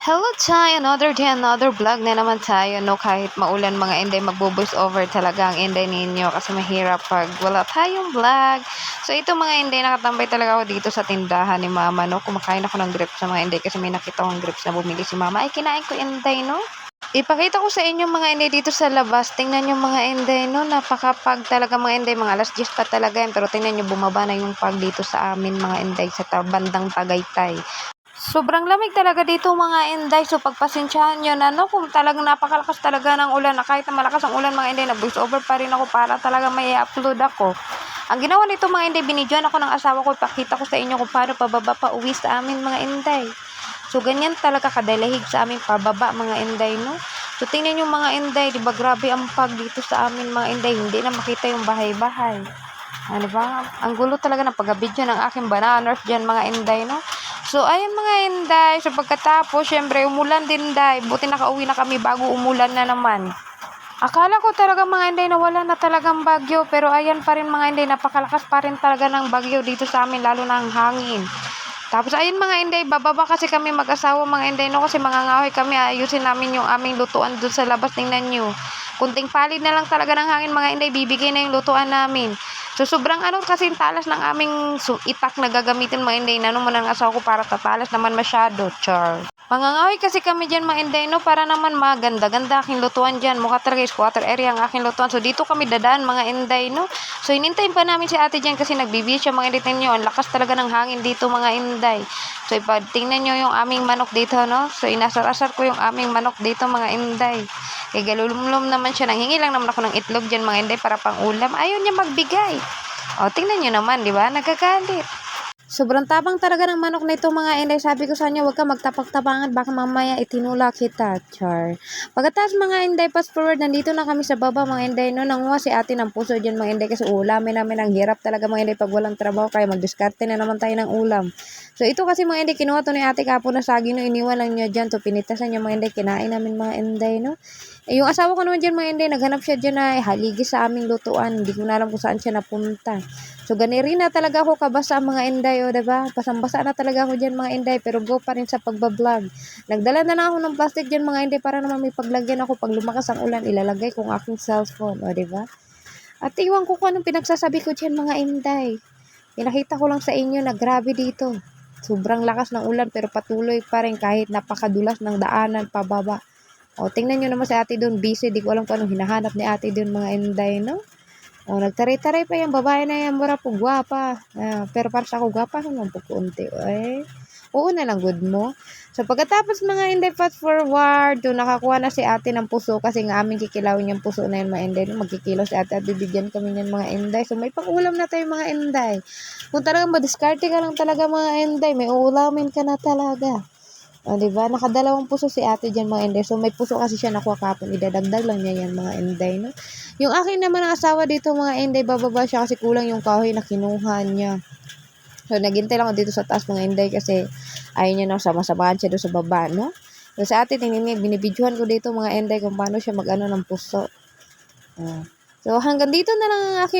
Hello tayo, another day, another vlog na naman tayo, no? Kahit maulan mga inday, magbo-voice over talaga ang inday ninyo kasi mahirap pag wala tayong vlog. So ito mga inday, nakatambay talaga ako dito sa tindahan ni mama, no? Kumakain ako ng grapes sa mga inday kasi may nakita akong grapes na bumili si mama. Ay, kinain ko inday, no? Ipakita ko sa inyo mga inday dito sa labas. Tingnan nyo mga inday, no? Napakapag talaga mga inday, mga alas 10 pa talaga yan. Pero tingnan nyo, bumaba na yung pag dito sa amin mga inday, sa bandang Tagaytay. Sobrang lamig talaga dito mga inday. So pagpasensyahan nyo na, no, kung talagang napakalakas talaga ng ulan, na kahit na malakas ang ulan mga inday, na voice over pa rin ako para talaga may upload ako. Ang ginawa nito mga inday, binidyoan ako ng asawa ko, ipakita ko sa inyo kung paano pababa pa uwi sa amin mga inday. So ganyan talaga kadalahig sa amin pababa mga inday, no. So tingnan nyo mga inday, di ba grabe ang pag dito sa amin mga inday, hindi na makita yung bahay-bahay. Ano ba? Ang gulo talaga ng pag-video ng aking bananas dyan mga inday, no? So, ayun mga inday. So, pagkatapos, syempre, umulan din, day. Buti nakauwi na kami bago umulan na naman. Akala ko talaga mga inday na wala na talagang bagyo. Pero ayan pa rin mga inday, napakalakas pa rin talaga ng bagyo dito sa amin, lalo na ang hangin. Tapos ayun mga inday, bababa kasi kami mag-asawa mga inday, no? Kasi mangangahoy kami, ayusin namin yung aming lutuan doon sa labas. Tingnan nyo. Kunting palid na lang talaga ng hangin mga inday, bibigay na yung lutuan namin. So, sobrang kasi talas ng aming itak na gagamitin mga inday. Nano mo ng asawa ko para tatalas naman masyado. Char. Mangangahoy kasi kami dyan mga inday, no? Para naman maganda-ganda aking lutuan dyan. Mukha talaga is quarter area ang aking lutuan. So, dito kami dadaan mga inday, no? So, inintayin pa namin si ate dyan kasi nagbibihis siya mga inday. Tingnan nyo, ang lakas talaga ng hangin dito mga inday. So, tingnan nyo yung aming manok dito, no? So, inasar-asar ko yung aming manok dito mga inday. Eh, galulumlum naman siya. Nanghingi lang naman ako ng itlog dyan mga inday para pang ulam. Ayaw niya magbigay. O, tingnan nyo naman, di ba? Nagkagalit. Sobrang tabang talaga ng manok na ito mga inday. Sabi ko sa inyo, huwag ka magtapak-tapangan. Baka mamaya itinula kita. Char. Pagkatapos mga inday, fast forward, nandito na kami sa baba mga inday. No, nanguha si ate ng puso dyan mga inday. Kasi ulamin namin ang hirap talaga mga inday pag walang trabaho. Kaya magdiskarte na naman tayo ng ulam. So ito kasi mga inday, kinuha to ni ate kapon na saging, no, iniwan lang niya dyan. So pinitasan niya mga inday, kinain namin mga inday, no. Eh, yung asawa ko naman dyan mga inday, naghanap siya dyan na haligi sa aming lutuan. Hindi ko na alam kung saan siya napunta. So, ganiri na talaga ako kabasa mga inday, o, diba? Pasang-basa na talaga ako dyan mga inday, pero go pa rin sa pagbablog. Nagdala na lang ako ng plastic dyan mga inday para naman may paglagyan ako pag lumakas ang ulan, ilalagay kong aking cellphone, o, diba? At iwan ko kung anong pinagsasabi ko dyan mga inday. Pinakita ko lang sa inyo na grabe dito. Sobrang lakas ng ulan pero patuloy pa rin kahit napakadulas ng daanan pababa. O, tingnan nyo naman si ate doon, busy. Di ko alam kung anong hinahanap ni ate doon mga inday, no? O, nagtaray-taray pa yung babae na yan, mura po, gwapa. Pero para sa ako, gwapa naman po kunti. Eh, oo na lang, good mo. So, pagkatapos mga inday, fast forward, doon nakakuha na si ate ng puso kasi nga aming kikilawin yung puso na yun mga inday. Magkikilaw si ate at bibigyan kami niyan mga inday. So, may pang-ulam na tayo mga inday. Kung talagang madiskarte ka lang talaga mga inday, may uulamin ka na talaga. O, diba? Nakadalawang puso si ate dyan mga inday. So, may puso kasi siya nakuha kapon. Idadagdag lang niya yan mga inday, no? Yung akin naman ang asawa dito mga inday, bababa siya kasi kulang yung kahoy na kinuha niya. So, naghintay lang ako dito sa taas mga inday kasi ayaw niya nang sama-samahan siya doon sa baba, no? So, sa ate, tingnan niya, binibidyohan ko dito mga inday kung paano siya mag-ano ng puso. So, hanggang dito na lang ang aking